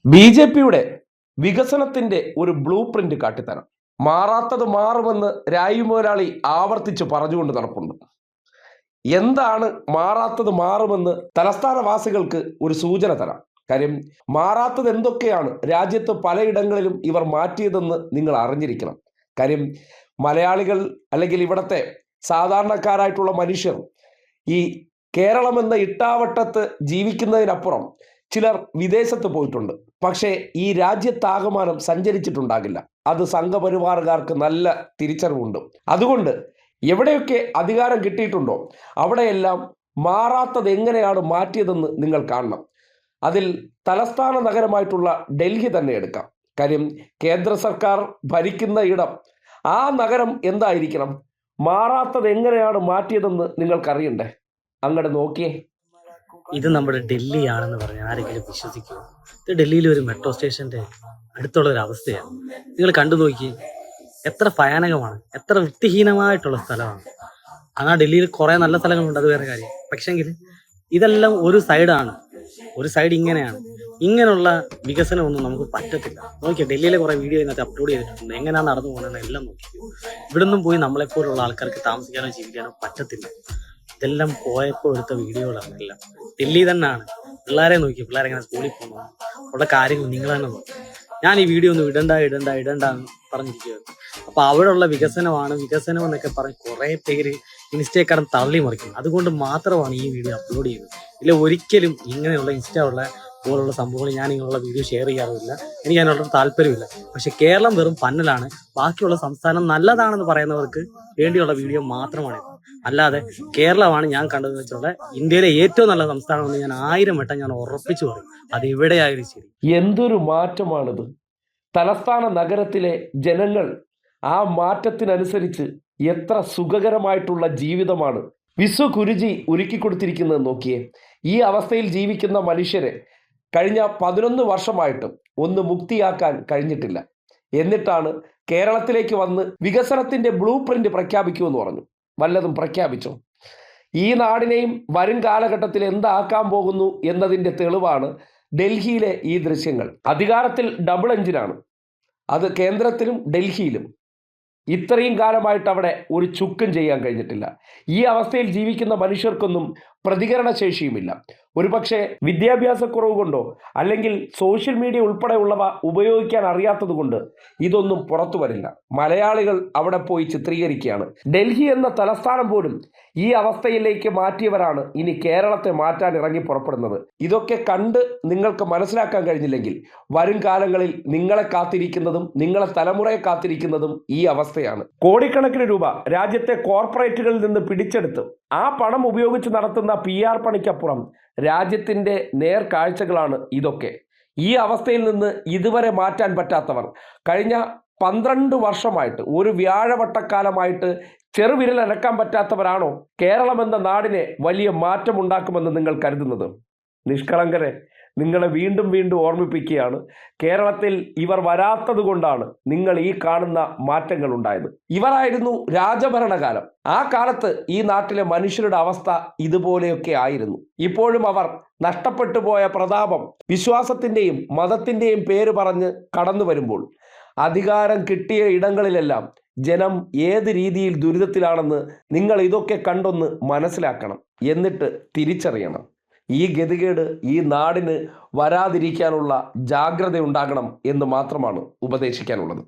ബി.ജെ.പിയുടെ വികസനത്തിന്റെ ഒരു blue print കാട്ടിത്തരാം. മാറാത്തത് മാറുമെന്ന് രായി മുതലാളി ആവർത്തിച്ച് പറഞ്ഞുകൊണ്ട് നടപ്പുണ്ട്. എന്താണ് മാറാത്തത് മാറുമെന്ന് തലസ്ഥാനവാസികൾക്ക് ഒരു സൂചന തരാം. കാര്യം മാറാത്തത് എന്തൊക്കെയാണ് രാജ്യത്ത് പലയിടങ്ങളിലും ഇവർ മാറ്റിയതെന്ന് നിങ്ങൾ അറിഞ്ഞിരിക്കണം. കാര്യം മലയാളികൾ അല്ലെങ്കിൽ ഇവിടുത്തെ സാധാരണക്കാരായിട്ടുള്ള മനുഷ്യർ ഈ കേരളം എന്ന ഇട്ടാവട്ടത്ത് ജീവിക്കുന്നതിനപ്പുറം ചിലർ വിദേശത്ത് പോയിട്ടുണ്ട്. പക്ഷേ ഈ രാജ്യത്താകമാനം സഞ്ചരിച്ചിട്ടുണ്ടാകില്ല. അത് സംഘപരിവാറുകാർക്ക് നല്ല തിരിച്ചറിവുണ്ട്. അതുകൊണ്ട് എവിടെയൊക്കെ അധികാരം കിട്ടിയിട്ടുണ്ടോ അവിടെയെല്ലാം മാറാത്തത് എങ്ങനെയാണ് മാറ്റിയതെന്ന് നിങ്ങൾ കാണണം. അതിൽ തലസ്ഥാന നഗരമായിട്ടുള്ള ഡൽഹി തന്നെ എടുക്കാം. കാര്യം കേന്ദ്ര സർക്കാർ ഭരിക്കുന്ന ഇടം, ആ നഗരം എന്തായിരിക്കണം, മാറാത്തത് എങ്ങനെയാണ് മാറ്റിയതെന്ന് നിങ്ങൾക്കറിയണ്ടേ? അങ്ങോട്ട് നോക്കിയേ. ഇത് നമ്മുടെ ഡൽഹിയാണെന്ന് പറഞ്ഞാൽ ആരെങ്കിലും വിശ്വസിക്കുമോ? ഇത് ഡൽഹിയിലെ ഒരു മെട്രോ സ്റ്റേഷന്റെ അടുത്തുള്ള ഒരു അവസ്ഥയാണ്. നിങ്ങൾ കണ്ടു നോക്കി, എത്ര ഭയാനകമാണ്, എത്ര വൃത്തിഹീനമായിട്ടുള്ള സ്ഥലമാണ്. ആ ഡൽഹിയിൽ കുറെ നല്ല സ്ഥലങ്ങളുണ്ട്, അത് വേറെ കാര്യം. പക്ഷെങ്കിൽ ഇതെല്ലാം ഒരു സൈഡാണ്, ഒരു സൈഡ് ഇങ്ങനെയാണ്. ഇങ്ങനെയുള്ള വികസനമൊന്നും നമുക്ക് പറ്റത്തില്ല. നോക്കിയാൽ ഡൽഹിയിലെ കുറെ വീഡിയോ ഇതിനകത്ത് അപ്ലോഡ് ചെയ്തിട്ടുണ്ട്, എങ്ങനെയാണ് നടന്നു പോകുന്നതെന്ന് എല്ലാം നോക്കി. ഇവിടെ നിന്നും പോയി നമ്മളെപ്പോലുള്ള ആൾക്കാർക്ക് താമസിക്കാനോ ജീവിക്കാനോ പറ്റത്തില്ല. ഇതെല്ലാം പോയപ്പോൾ എടുത്ത വീഡിയോകളാണ് എല്ലാം. ഡൽഹി തന്നെയാണ്. പിള്ളേരെ നോക്കി, പിള്ളേരെ എങ്ങനെ സ്കൂളിൽ പോകുന്നു, ഉള്ള കാര്യങ്ങൾ നിങ്ങൾ തന്നെ നോക്കി. ഞാൻ ഈ വീഡിയോ ഒന്നും ഇടണ്ട എന്ന് പറഞ്ഞിരിക്കുകയാണ്. അപ്പോൾ അവിടെയുള്ള വികസനം എന്നൊക്കെ പറഞ്ഞ് കുറേ പേര് ഇൻസ്റ്റക്കാരൻ തള്ളി മറിക്കും. അതുകൊണ്ട് മാത്രമാണ് ഈ വീഡിയോ അപ്ലോഡ് ചെയ്യുന്നത്. ഇല്ല, ഒരിക്കലും ഇങ്ങനെയുള്ള ഇൻസ്റ്റ പോലുള്ള സംഭവങ്ങൾ ഞാൻ ഇങ്ങനെയുള്ള വീഡിയോ ഷെയർ ചെയ്യാറില്ല. എനിക്ക് അതിനുള്ള താല്പര്യമില്ല. പക്ഷെ കേരളം വെറും പന്നലാണ്. ബാക്കിയുള്ള സംസ്ഥാനം നല്ലതാണെന്ന് പറയുന്നവർക്ക് വേണ്ടിയുള്ള വീഡിയോ മാത്രമാണ്. അല്ലാതെ കേരളമാണ് ഞാൻ കണ്ടതെന്ന് വെച്ചുള്ള ഇന്ത്യയിലെ ഏറ്റവും നല്ല സംസ്ഥാനമെന്ന് ഞാൻ 1000 വട്ടം ഞാൻ ഉറപ്പിച്ചു പറയും. അത് എവിടെയായാലും ശരി. എന്തൊരു മാറ്റമാണിത്! തലസ്ഥാന നഗരത്തിലെ ജനങ്ങൾ ആ മാറ്റത്തിനനുസരിച്ച് എത്ര സുഖകരമായിട്ടുള്ള ജീവിതമാണ് വിശ്വഗുരുജി ഒരുക്കി കൊടുത്തിരിക്കുന്നത് നോക്കിയേ. ഈ അവസ്ഥയിൽ ജീവിക്കുന്ന മനുഷ്യരെ കഴിഞ്ഞ 11 വർഷമായിട്ടും ഒന്ന് മുക്തിയാക്കാൻ കഴിഞ്ഞിട്ടില്ല. എന്നിട്ടാണ് കേരളത്തിലേക്ക് വന്ന് വികസനത്തിന്റെ ബ്ലൂ പ്രിന്റ് പ്രഖ്യാപിക്കുമെന്ന് പറഞ്ഞു. വല്ലതും പ്രഖ്യാപിച്ചോ? ഈ നാടിനെയും വരും കാലഘട്ടത്തിൽ എന്താക്കാൻ പോകുന്നു എന്നതിൻ്റെ തെളിവാണ് ഡൽഹിയിലെ ഈ ദൃശ്യങ്ങൾ. അധികാരത്തിൽ ഡബിൾ എഞ്ചിനാണ്, അത് കേന്ദ്രത്തിലും ഡൽഹിയിലും. ഇത്രയും കാലമായിട്ട് അവിടെ ഒരു ചുക്കും ചെയ്യാൻ കഴിഞ്ഞിട്ടില്ല. ഈ അവസ്ഥയിൽ ജീവിക്കുന്ന മനുഷ്യർക്കൊന്നും പ്രതികരണശേഷിയുമില്ല. ഒരുപക്ഷെ വിദ്യാഭ്യാസക്കുറവ് കൊണ്ടോ അല്ലെങ്കിൽ സോഷ്യൽ മീഡിയ ഉൾപ്പെടെയുള്ളവ ഉപയോഗിക്കാൻ അറിയാത്തത് കൊണ്ട് ഇതൊന്നും പുറത്തു വരില്ല. മലയാളികൾ അവിടെ പോയി ചിത്രീകരിക്കുകയാണ്. ഡൽഹി എന്ന തലസ്ഥാനം പോലും ഈ അവസ്ഥയിലേക്ക് മാറ്റിയവരാണ് ഇനി കേരളത്തെ മാറ്റാൻ ഇറങ്ങി പുറപ്പെടുന്നത്. ഇതൊക്കെ കണ്ട് നിങ്ങൾക്ക് മനസ്സിലാക്കാൻ കഴിഞ്ഞില്ലെങ്കിൽ വരും കാലങ്ങളിൽ നിങ്ങളെ കാത്തിരിക്കുന്നതും നിങ്ങളെ തലമുറയെ കാത്തിരിക്കുന്നതും ഈ അവസ്ഥയാണ്. കോടിക്കണക്കിന് രൂപ രാജ്യത്തെ കോർപ്പറേറ്റുകളിൽ നിന്ന് പിടിച്ചെടുത്ത് ആ പണം ഉപയോഗിച്ച് നടത്തുന്ന PR പണിക്കപ്പുറം രാജ്യത്തിൻ്റെ നേർക്കാഴ്ചകളാണ് ഇതൊക്കെ. ഈ അവസ്ഥയിൽ നിന്ന് ഇതുവരെ മാറ്റാൻ പറ്റാത്തവർ കഴിഞ്ഞ 12 വർഷമായിട്ട്, ഒരു വ്യാഴവട്ടക്കാലമായിട്ട് ചെറുവിരൽ അനക്കാൻ പറ്റാത്തവരാണോ കേരളം എന്ന നാടിനെ വലിയ മാറ്റമുണ്ടാക്കുമെന്ന് നിങ്ങൾ കരുതുന്നത്? നിഷ്കളങ്കരെ, നിങ്ങളെ വീണ്ടും വീണ്ടും ഓർമ്മിപ്പിക്കുകയാണ്, കേരളത്തിൽ ഇവർ വരാത്തത് കൊണ്ടാണ് നിങ്ങൾ ഈ കാണുന്ന മാറ്റങ്ങൾ ഉണ്ടായത്. ഇവരായിരുന്നു രാജഭരണകാലം. ആ കാലത്ത് ഈ നാട്ടിലെ മനുഷ്യരുടെ അവസ്ഥ ഇതുപോലെയൊക്കെ ആയിരുന്നു. ഇപ്പോഴും അവർ നഷ്ടപ്പെട്ടു പോയ പ്രതാപം വിശ്വാസത്തിൻ്റെയും മതത്തിൻ്റെയും പേര് പറഞ്ഞ് കടന്നു വരുമ്പോൾ അധികാരം കിട്ടിയ ഇടങ്ങളിലെല്ലാം ജനം ഏത് രീതിയിൽ ദുരിതത്തിലാണെന്ന് നിങ്ങൾ ഇതൊക്കെ കണ്ടൊന്ന് മനസ്സിലാക്കണം. എന്നിട്ട് തിരിച്ചറിയണം. ഈ ഗതികേട് ഈ നാടിന് വരാതിരിക്കാനുള്ള ജാഗ്രത ഉണ്ടാകണം എന്ന് മാത്രമാണ് ഉപദേശിക്കാനുള്ളത്.